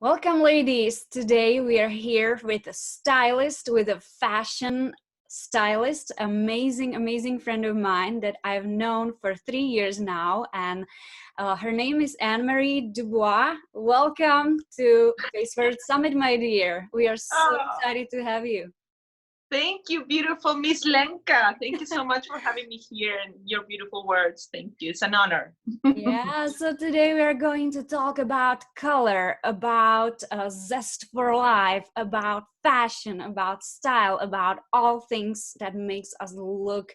Welcome, ladies. Today we are here with a stylist, with a fashion stylist, amazing friend of mine that I've known for 3 years now. And her name is Anne-Marie Dubois. Welcome to Facebook Summit, my dear. We are so Oh, excited to have you. thank you, beautiful Miss Lenka. Thank you so much for having me here and your beautiful words. Thank you. It's an honor. Yeah, so today we are going to talk about color, about zest for life, about fashion, about style, about all things that makes us look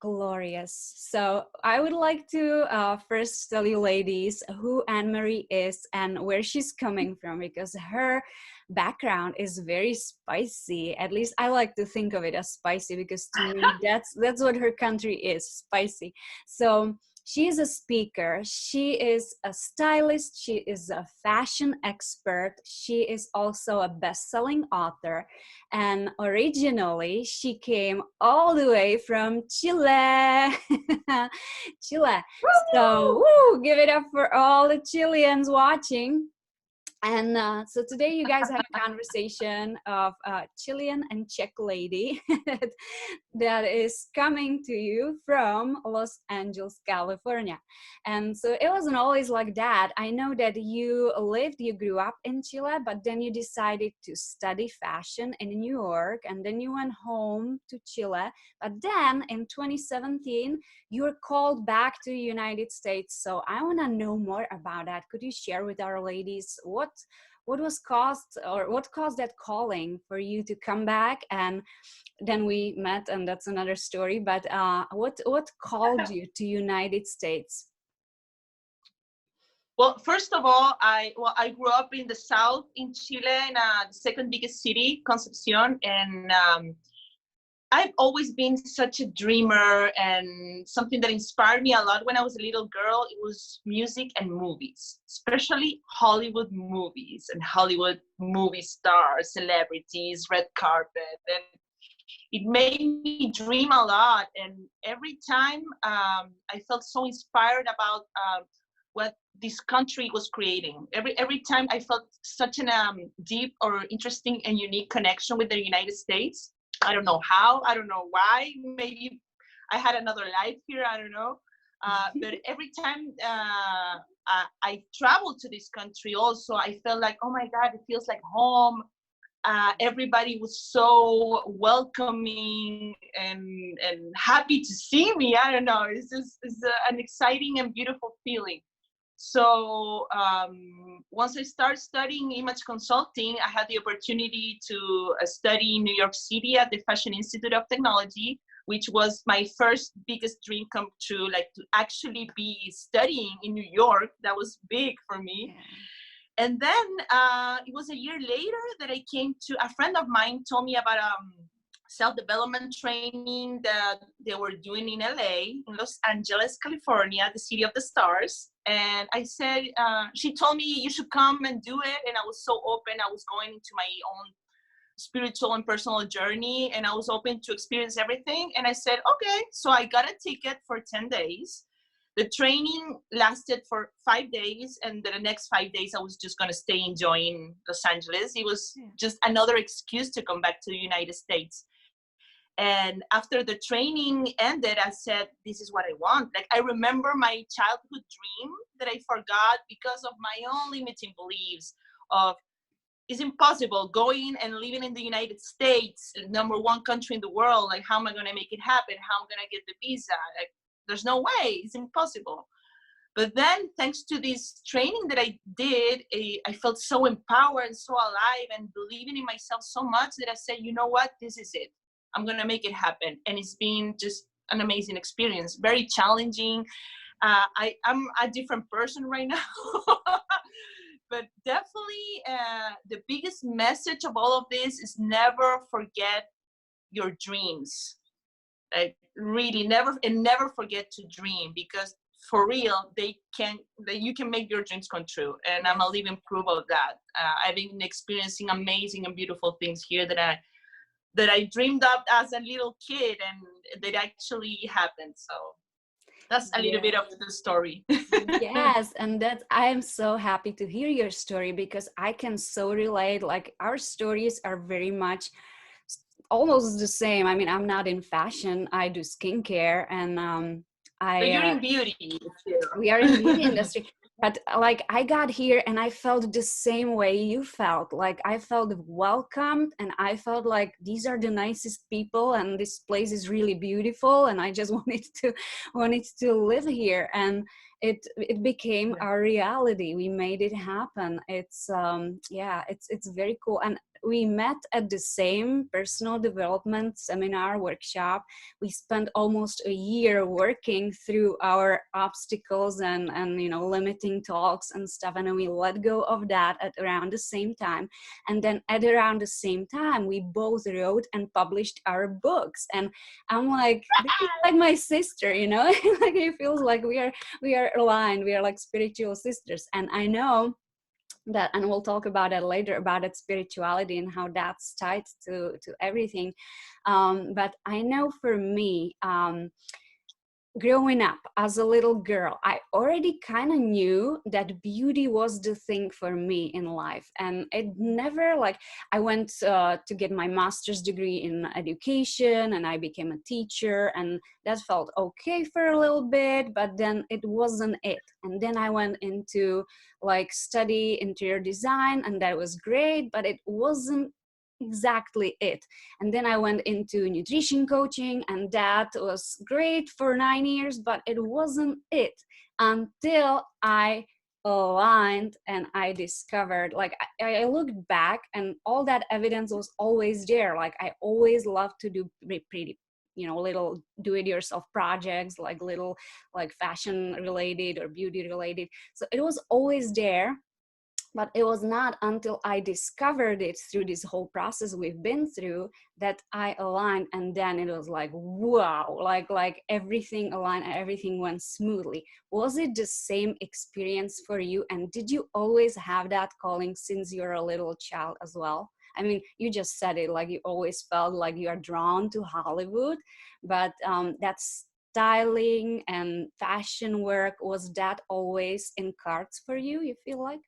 glorious. So I would like to first tell you ladies who Anne-Marie is and where she's coming from, because her background is very spicy. At least I like to think of it as spicy, because to me that's what her country is, spicy. So she is a speaker, she is a stylist, she is a fashion expert, she is also a best-selling author, and originally she came all the way from Chile. Chile. So woo, give it up for all the Chileans watching. And so today you guys have a conversation of Chilean and Czech lady that is coming to you from Los Angeles, California. And so it wasn't always like that. I know that you grew up in Chile, but then you decided to study fashion in New York, and then you went home to Chile. But then in 2017, you were called back to the United States. So I want to know more about that. Could you share with our ladies what was caused, or what caused that calling for you to come back? And then we met, and that's another story. But what called you to United States? Well, first of all, I grew up in the south in Chile, in the second biggest city, Concepcion, and I've always been such a dreamer, and something that inspired me a lot when I was a little girl, it was music and movies, especially Hollywood movies and Hollywood movie stars, celebrities, red carpet. And it made me dream a lot. And every time I felt so inspired about what this country was creating. Every time I felt such an deep or interesting and unique connection with the United States. I don't know how, I don't know why. Maybe I had another life here, I don't know. But every time I traveled to this country also, I felt like, oh my God, it feels like home. Everybody was so welcoming and happy to see me. I don't know, it's an exciting and beautiful feeling. So once I started studying image consulting, I had the opportunity to study in New York City at the Fashion Institute of Technology, which was my first biggest dream come true, like to actually be studying in New York. That was big for me. Yeah. And then it was a year later that I came to, a friend of mine told me about self-development training that they were doing in LA, in Los Angeles, California, the city of the stars. And I said, she told me you should come and do it. And I was so open. I was going into my own spiritual and personal journey, and I was open to experience everything. And I said, okay. So I got a ticket for 10 days. The training lasted for 5 days, and the next 5 days I was just going to stay enjoying Los Angeles. It was just another excuse to come back to the United States. And after the training ended, I said, this is what I want. Like, I remember my childhood dream that I forgot because of my own limiting beliefs of, it's impossible going and living in the United States, #1 country in the world. Like, how am I going to make it happen? How am I going to get the visa? Like, there's no way, it's impossible. But then, thanks to this training that I did, I felt so empowered and so alive and believing in myself so much that I said, you know what, this is it. I'm going to make it happen. And it's been just an amazing experience, very challenging. I'm a different person right now. But definitely the biggest message of all of this is never forget your dreams. Like, really never forget to dream, because for real, you can make your dreams come true. And I'm a living proof of that. I've been experiencing amazing and beautiful things here that I dreamed up as a little kid, and that actually happened. So That's a little bit Yeah. of the story. Yes, and that I am so happy to hear your story because I can so relate. Like our stories are very much almost the same. I mean, I'm not in fashion. I do skincare, and So I you're in beauty we are in beauty still. industry. But like I got here and I felt the same way you felt. Like I felt welcomed and I felt like these are the nicest people and this place is really beautiful and I just wanted to live here. And it became Yeah. our reality. We made it happen. It's yeah, it's very cool. And we met at the same personal development seminar workshop. We spent almost a year working through our obstacles and you know, limiting talks and stuff, and then we let go of that at around the same time. And then at around the same time we both wrote and published our books. And I'm like, this is like my sister, you know. Like it feels like we are aligned, we are like spiritual sisters. And I know that, and we'll talk about that later, about that spirituality and how that's tied to everything. But I know for me, growing up as a little girl, I already kind of knew that beauty was the thing for me in life. And it never like, I went to get my master's degree in education and I became a teacher, and that felt okay for a little bit, but then it wasn't it. And then I went into like study interior design, and that was great, but it wasn't exactly it. And then I went into nutrition coaching, and that was great for 9 years, but it wasn't it until I aligned and I discovered, like, I looked back and all that evidence was always there. Like, I always loved to do pretty, you know, little do-it-yourself projects, like little, like fashion related or beauty related. So it was always there, but it was not until I discovered it through this whole process we've been through that I aligned. And then it was like, wow, like everything aligned and everything went smoothly. Was it the same experience for you? And did you always have that calling since you're a little child as well? I mean, you just said it, like you always felt like you are drawn to Hollywood, but that styling and fashion work, was that always in cards for you, you feel like?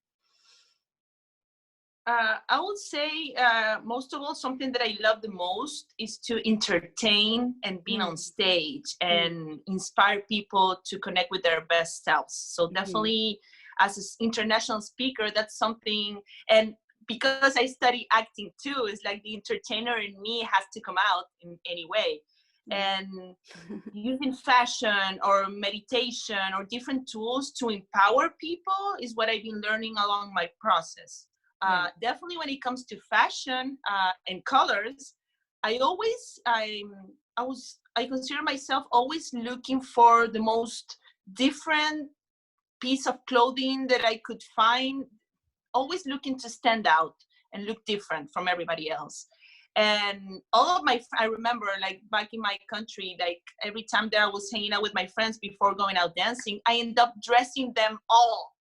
I would say, most of all, something that I love the most is to entertain and being on Mm, stage mm, and inspire people to connect with their best selves. So mhm. definitely, as an international speaker, that's something. And because I study acting too, it's like the entertainer in me has to come out in any way. Yeah. And using fashion or meditation or different tools to empower people is what I've been learning along my process. Yeah. Definitely when it comes to fashion and colors, I consider myself always looking for the most different piece of clothing that I could find, always looking to stand out and look different from everybody else. And all of I remember, like back in my country, like every time that I was hanging out with my friends before going out dancing, I end up dressing them all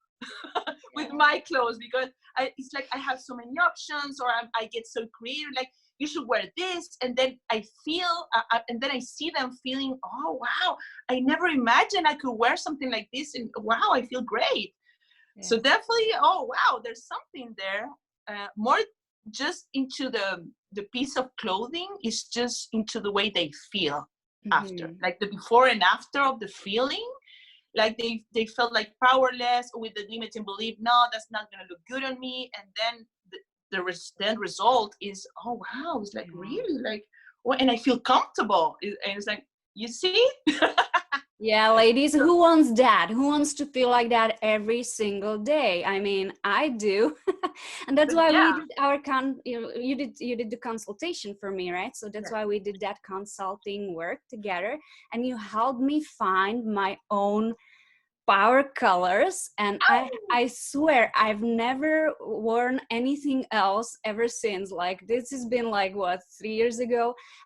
with my clothes, because it's like I have so many options, or I get so creative, like you should wear this. And then I feel, and then I see them feeling, oh, wow, I never imagined I could wear something like this. And wow, I feel great. So Yes. definitely, oh wow, there's something there. More just into the piece of clothing is just into the way they feel after, Hmm. like the before and after of the feeling. Like they felt like powerless with the limiting belief. No, that's not gonna look good on me. And then the end result is, oh wow, it's like Yeah. really like, well, and I feel comfortable. And it's like, you see. Yeah, ladies, who wants that? Who wants to feel like that every single day? I mean, I do. And that's why we Yeah. did our you did the consultation for me, right? So that's Yeah. why we did that consulting work together, and you helped me find my own power colors, and I Oh, I swear I've never worn anything else ever since. Like this has been like what, 3 years ago,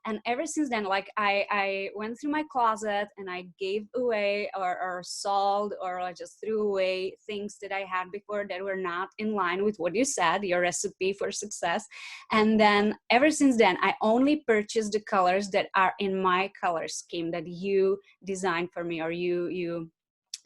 and ever since then, like I went through my closet and I gave away or sold or I just threw away things that I had before that were not in line with what you said, your recipe for success. And then ever since then, I only purchase the colors that are in my color scheme that you designed for me or you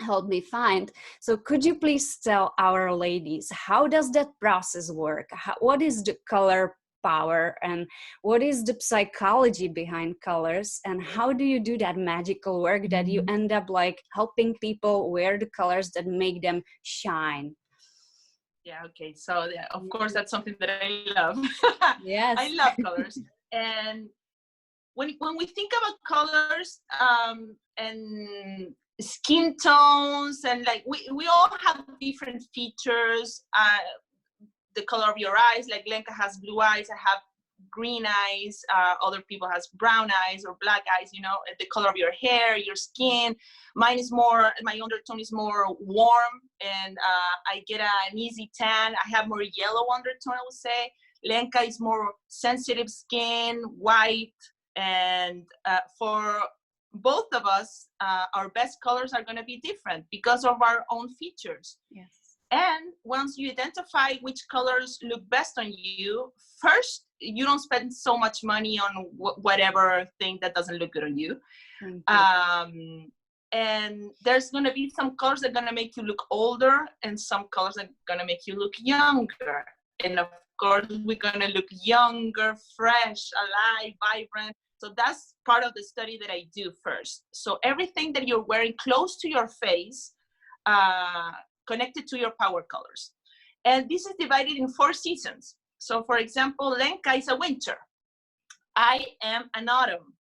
helped me find. So could you please tell our ladies, how does that process work? What is the color power, and what is the psychology behind colors, and how do you do that magical work that you end up like helping people wear the colors that make them shine? yeah, okay. So yeah, of course, that's something that I love. I Yes. love colors. And when we think about colors, and skin tones, and like we all have different features. The color of your eyes, like Lenka has blue eyes, I have green eyes, other people has brown eyes or black eyes, you know, the color of your hair, your skin. Mine is more, my undertone is more warm, and I get an easy tan. I have more yellow undertone, I would say. Lenka is more sensitive skin, white, and for both of us, our best colors are going to be different because of our own features. Yes. And once you identify which colors look best on you, first, you don't spend so much money on whatever thing that doesn't look good on you. Thank you. And there's going to be some colors that are going to make you look older, and some colors that are going to make you look younger. And of course, we're going to look younger, fresh, alive, vibrant. So that's part of the study that I do first. So everything that you're wearing close to your face, connected to your power colors. And this is divided in 4 seasons. So for example, Lenka is a winter. I am an autumn.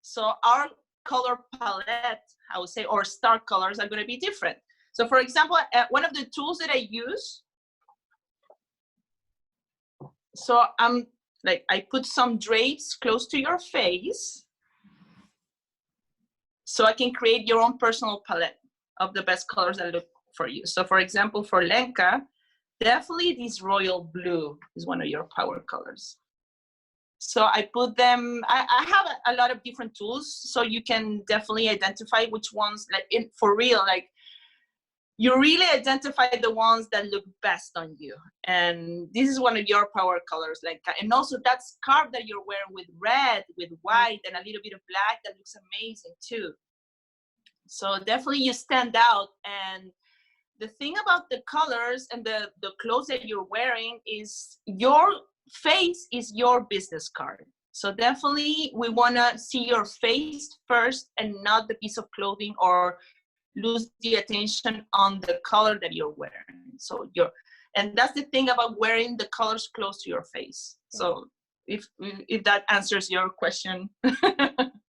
So our color palette, I would say, or star colors are going to be different. So for example, one of the tools that I use, so I'm like, I put some drapes close to your face so I can create your own personal palette of the best colors that look for you. So for example, for Lenka, definitely this royal blue is one of your power colors. So I put them, I have a lot of different tools, so you can definitely identify which ones, like for real, like you really identify the ones that look best on you. And this is one of your power colors, like, and also that scarf that you're wearing with red, with white, and a little bit of black, that looks amazing too. So definitely you stand out. And the thing about the colors and the clothes that you're wearing is your face is your business card. So definitely we want to see your face first and not the piece of clothing, or lose the attention on the color that you're wearing. So and that's the thing about wearing the colors close to your face. So if that answers your question.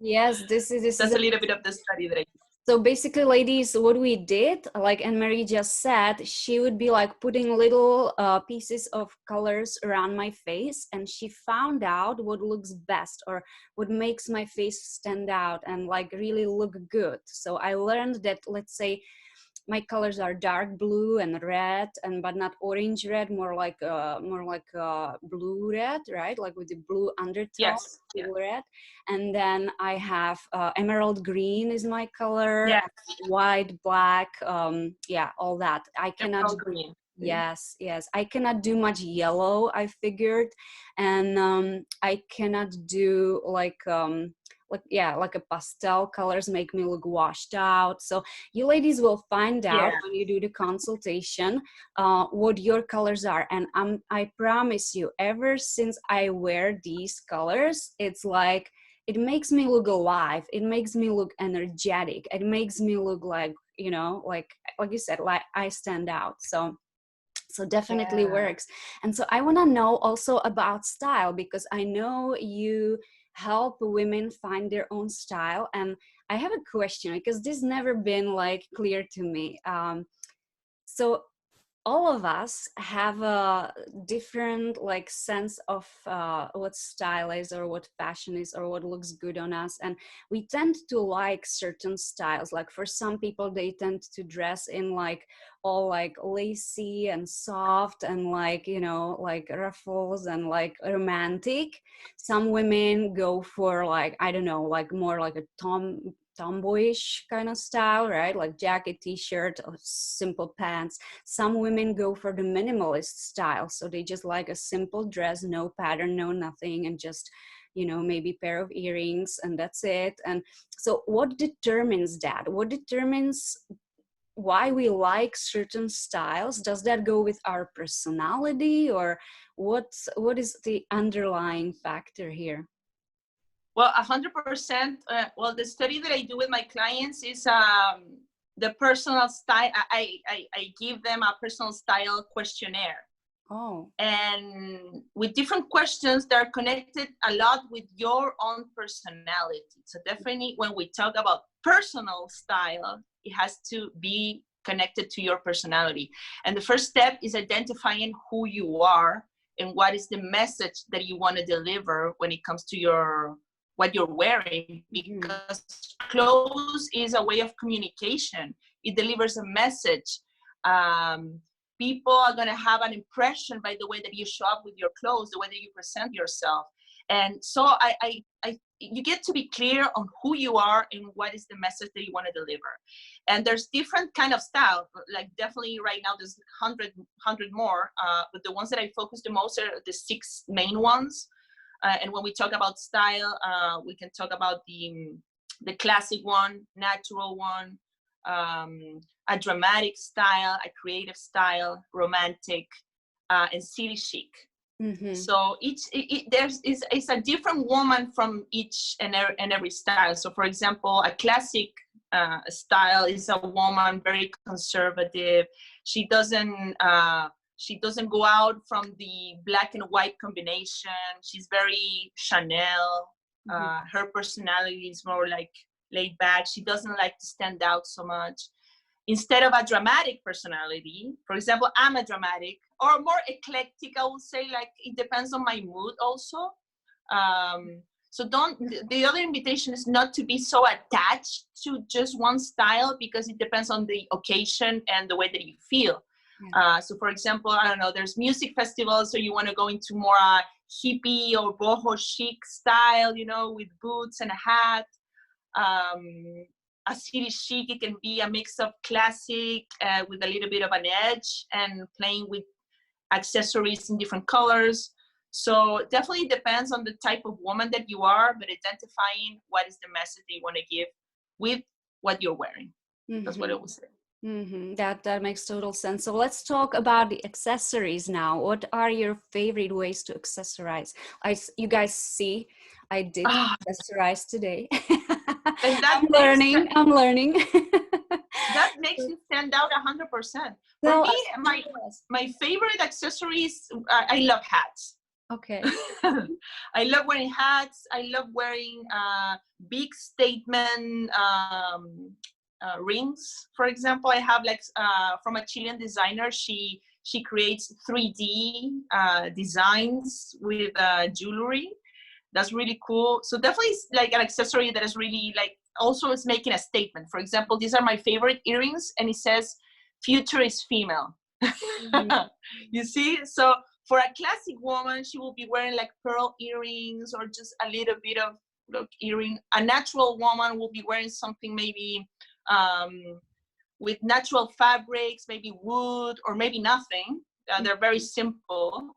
Yes, this is That's a little bit of the study that I did. so basically, ladies, what we did, like Anne-Marie just said, she would be like putting little pieces of colors around my face, and she found out what looks best or what makes my face stand out and like really look good. So I learned that, let's say, my colors are dark blue and red, and but not orange red, more like blue red, right? Like with the blue undertone, Yes. Yeah. blue red. And then I have emerald green is my color, Yeah. white, black, yeah, all that. I cannot. Emerald green. Yes, yes. I cannot do much yellow, I figured. And I cannot do like yeah, like a pastel colors make me look washed out. So you ladies will find out Yeah. when you do the consultation what your colors are. And I promise you, ever since I wear these colors, it's like it makes me look alive. It makes me look energetic. It makes me look like, you know, like you said, like I stand out. So definitely Yeah. works. And so I want to know also about style, because I know you help women find their own style. And I have a question, because this never been like clear to me. So all of us have a different like sense of what style is or what fashion is or what looks good on us, and we tend to like certain styles. Like for some people, they tend to dress in like all like lacy and soft and like, you know, like ruffles and like romantic. Some women go for like, I don't know, like more like a tomboyish kind of style, right? Like jacket, t-shirt, or simple pants. Some women go for the minimalist style, so they just like a simple dress, no pattern, no nothing, and just, you know, maybe pair of earrings, and that's it. And so what determines that? What determines why we like certain styles? Does that go with our personality, or what is the underlying factor here? Well, 100%. Well, the study that I do with my clients is the personal style. I give them a personal style questionnaire. Oh. And with different questions, they're connected a lot with your own personality. So definitely when we talk about personal style, it has to be connected to your personality. And the first step is identifying who you are and what is the message that you want to deliver when it comes to your what you're wearing, because clothes is a way of communication. It delivers a message. People are going to have an impression by the way that you show up with your clothes, the way that you present yourself. And so you get to be clear on who you are and what is the message that you want to deliver. And there's different kind of style. Like definitely right now there's 100 more, but the ones that I focus the most are the 6 main ones. And when we talk about style, we can talk about the classic one, natural one, a dramatic style, a creative style, romantic, and city chic. Mm-hmm. So it's a different woman from each and every style. So for example, a classic style is a woman very conservative. She doesn't go out from the black and white combination. She's very Chanel. Her personality is more like laid back. She doesn't like to stand out so much. Instead of a dramatic personality, for example, I'm a dramatic or more eclectic, I would say, like it depends on my mood also. So the other invitation is not to be so attached to just one style, because it depends on the occasion and the way that you feel. So for example, I don't know, there's music festivals, so you want to go into more hippie or boho chic style, you know, with boots and a hat. A city chic, it can be a mix of classic with a little bit of an edge and playing with accessories in different colors. So definitely depends on the type of woman that you are, but identifying what is the message that you want to give with what you're wearing. Mm-hmm. That's what I would say. Mm-hmm. That makes total sense. So let's talk about the accessories now. What are your favorite ways to accessorize? You guys see, I did accessorize today. I'm learning. That makes you stand out 100%. For me, my favorite accessories, I love hats. Okay. I love wearing hats. I love wearing big statement rings. For example, I have like from a Chilean designer. She creates 3D designs with jewelry. That's really cool. So definitely like an accessory that is really like also is making a statement. For example, these are my favorite earrings, and it says "Future is female." Mm-hmm. You see, so for a classic woman, she will be wearing like pearl earrings or just a little bit of earring. A natural woman will be wearing something maybe with natural fabrics, maybe wood or maybe nothing. They're very simple.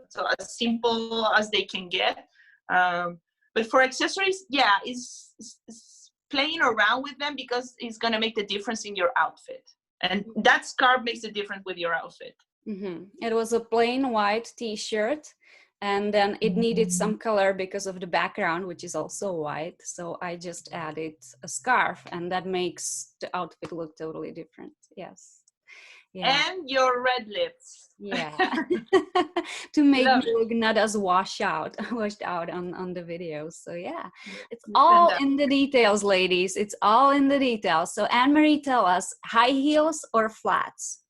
So as simple as they can get. But for accessories, yeah, it's playing around with them, because it's going to make the difference in your outfit. And that scarf makes a difference with your outfit. Mm-hmm. It was a plain white t-shirt, and then it needed some color because of the background, which is also white. So I just added a scarf, and that makes the outfit look totally different. Yes. Yeah. And your red lips. Yeah. To make me look not as washed out on the videos. So yeah, it's all in the details, ladies. It's all in the details. So Anne-Marie, tell us, high heels or flats?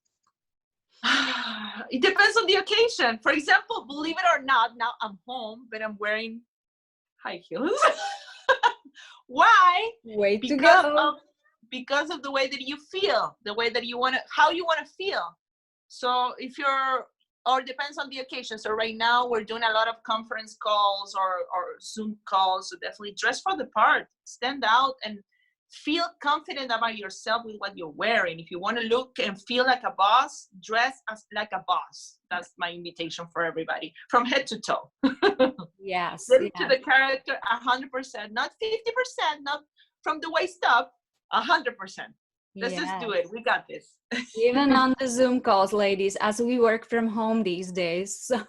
It depends on the occasion. For example, believe it or not, now I'm home, but I'm wearing high heels. Why? Way to Because go. of the way that you feel, the way that you want to, how you want to feel. So if you're, or depends on the occasion. So right now we're doing a lot of conference calls or Zoom calls. So definitely dress for the part, stand out, and feel confident about yourself with what you're wearing. If you want to look and feel like a boss, dress as like a boss. That's my invitation for everybody, from head to toe. Yes, Get into yes. the character 100%, not 50%, not from the waist up, 100%. Let's just do Yes. it. We got this. Even on the Zoom calls, ladies, as we work from home these days. So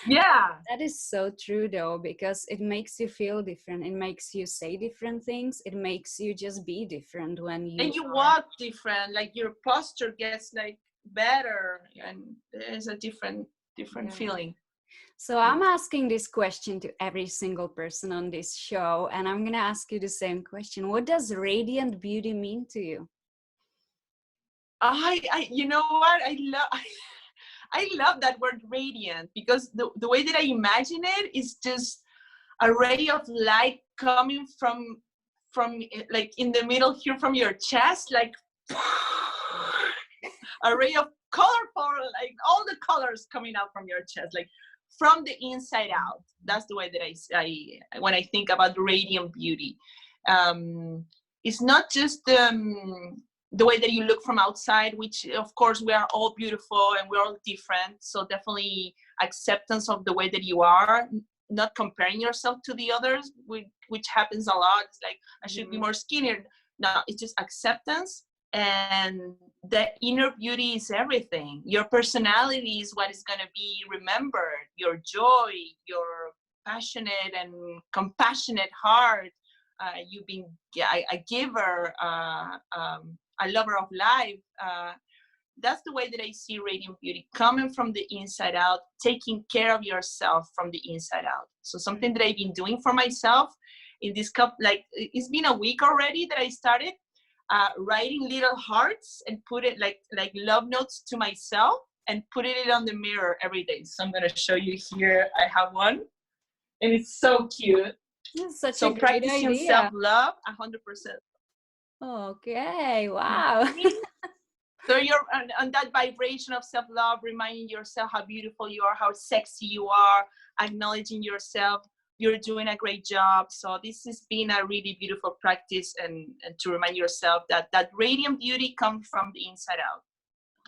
Yeah. that is so true though, because it makes you feel different. It makes you say different things. It makes you just be different when you And you are. walk different, like your posture gets like better, and there's a different Yeah. feeling. So I'm asking this question to every single person on this show, and I'm going to ask you the same question. What does radiant beauty mean to you? You know what? I love that word radiant, because the way that I imagine it is just a ray of light coming from like in the middle here from your chest, like a ray of colorful, like all the colors coming out from your chest, like from the inside out. That's the way that I when I think about radiant beauty. It's not just the way that you look from outside, which of course we are all beautiful and we're all different. So definitely acceptance of the way that you are, not comparing yourself to the others, which happens a lot. It's like, I should be more skinny. No, it's just acceptance. And the inner beauty is everything. Your personality is what is going to be remembered. Your joy, your passionate and compassionate heart, you being a giver, a lover of life. That's the way that I see radiant beauty, coming from the inside out, taking care of yourself from the inside out. So something that I've been doing for myself in this like it's been a week already that I started writing little hearts and put it like love notes to myself and putting it on the mirror every day. So I'm going to show you here. I have one, and it's so cute. That's such So a great practicing idea. self-love 100%. Okay, wow. So you're on that vibration of self-love, reminding yourself how beautiful you are, how sexy you are, acknowledging yourself. You're doing a great job. So this has been a really beautiful practice, and to remind yourself that that radiant beauty comes from the inside out.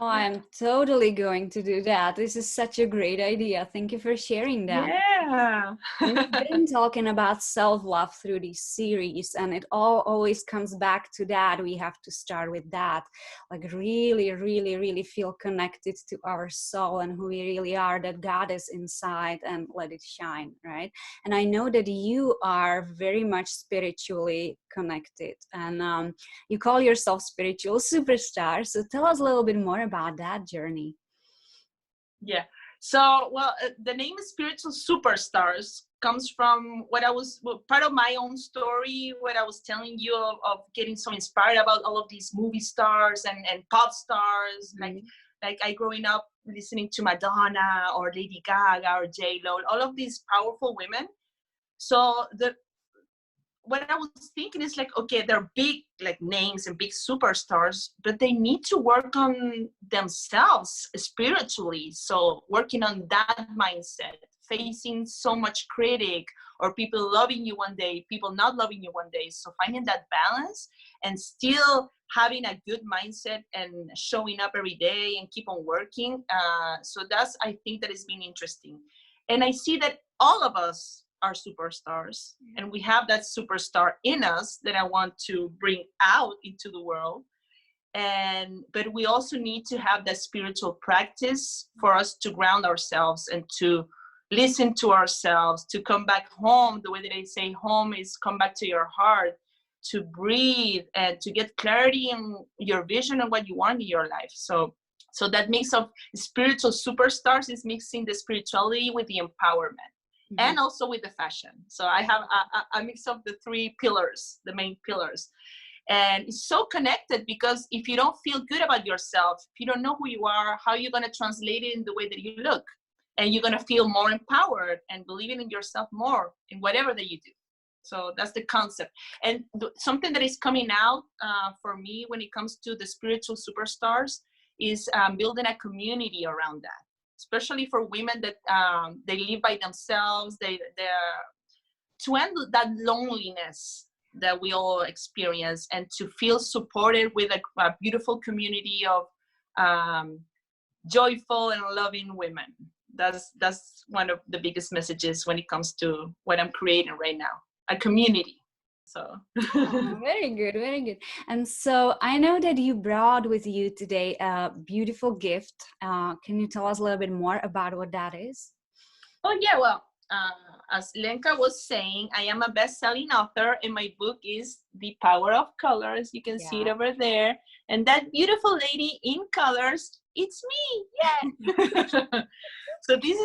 Oh, I'm totally going to do that. This is such a great idea. Thank you for sharing that. Yeah. We've been talking about self-love through this series, and it all always comes back to that. We have to start with that, like really, really, really feel connected to our soul and who we really are, that God is inside, and let it shine, right? And I know that you are very much spiritually connected, and you call yourself spiritual superstar. So tell us a little bit more about that journey. Yeah. So, well, the name Spiritual Superstars comes from what I was, part of my own story, what I was telling you of getting so inspired about all of these movie stars and pop stars. Like I growing up listening to Madonna or Lady Gaga or J-Lo, all of these powerful women. So what I was thinking is like, okay, they're big like names and big superstars, but they need to work on themselves spiritually. So working on that mindset, facing so much critic or people loving you one day, people not loving you one day. So finding that balance and still having a good mindset and showing up every day and keep on working. So that's, I think that has been interesting. And I see that all of us are superstars, and we have that superstar in us that I want to bring out into the world. But we also need to have that spiritual practice for us to ground ourselves and to listen to ourselves, to come back home. The way that I say home is come back to your heart, to breathe and to get clarity in your vision and what you want in your life. So that mix of spiritual superstars is mixing the spirituality with the empowerment. And also with the fashion. So I have a mix of the three pillars, the main pillars. And it's so connected, because if you don't feel good about yourself, if you don't know who you are, how are you going to translate it in the way that you look? And you're going to feel more empowered and believing in yourself more in whatever that you do. So that's the concept. And something that is coming out for me when it comes to the spiritual superstars is building a community around that, especially for women that they live by themselves. They're to end that loneliness that we all experience, and to feel supported with a beautiful community of joyful and loving women. That's one of the biggest messages when it comes to what I'm creating right now, a community. So Oh, very good, very good. And so I know that you brought with you today a beautiful gift. Can you tell us a little bit more about what that is? Oh yeah, well, as Lenka was saying, I am a best-selling author, and my book is The Power of Colors. You can see it over there. And that beautiful lady in colors, it's me. Yeah. So this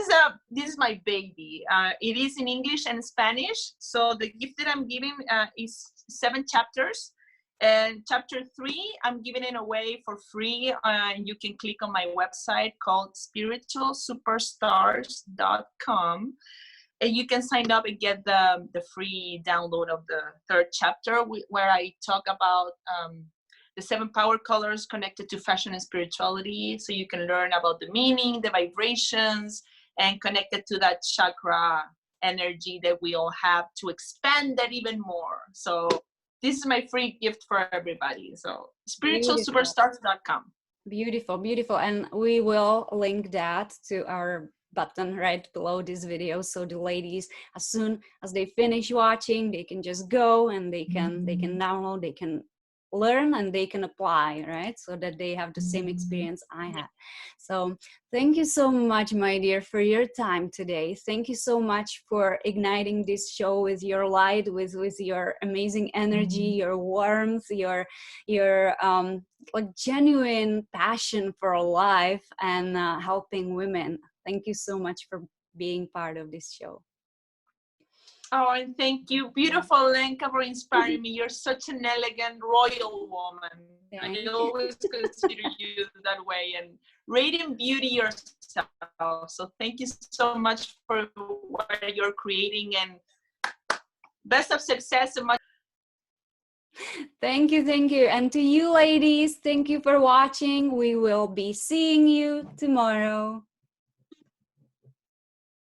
is my baby. It is in English and Spanish. So the gift that I'm giving is 7 chapters. And chapter 3, I'm giving it away for free. And you can click on my website called spiritualsuperstars.com. And you can sign up and get the free download of the 3rd chapter, where I talk about the 7 power colors connected to fashion and spirituality. So you can learn about the meaning, the vibrations, and connected to that chakra energy that we all have, to expand that even more. So this is my free gift for everybody. So spiritualsuperstars.com. Beautiful, beautiful. And we will link that to our button right below this video, so the ladies, as soon as they finish watching, they can just go and they can download, they can learn, and they can apply, right? So that they have the same experience I had. So thank you so much, my dear, for your time today. Thank you so much for igniting this show with your light, with your amazing energy, your warmth, your like genuine passion for life and helping women. Thank you so much for being part of this show. Oh, and thank you, beautiful Lenka, for inspiring me. You're such an elegant, royal woman. I always consider you that way, and radiant beauty yourself. So thank you so much for what you're creating, and best of success and much. Thank you, thank you. And to you ladies, thank you for watching. We will be seeing you tomorrow.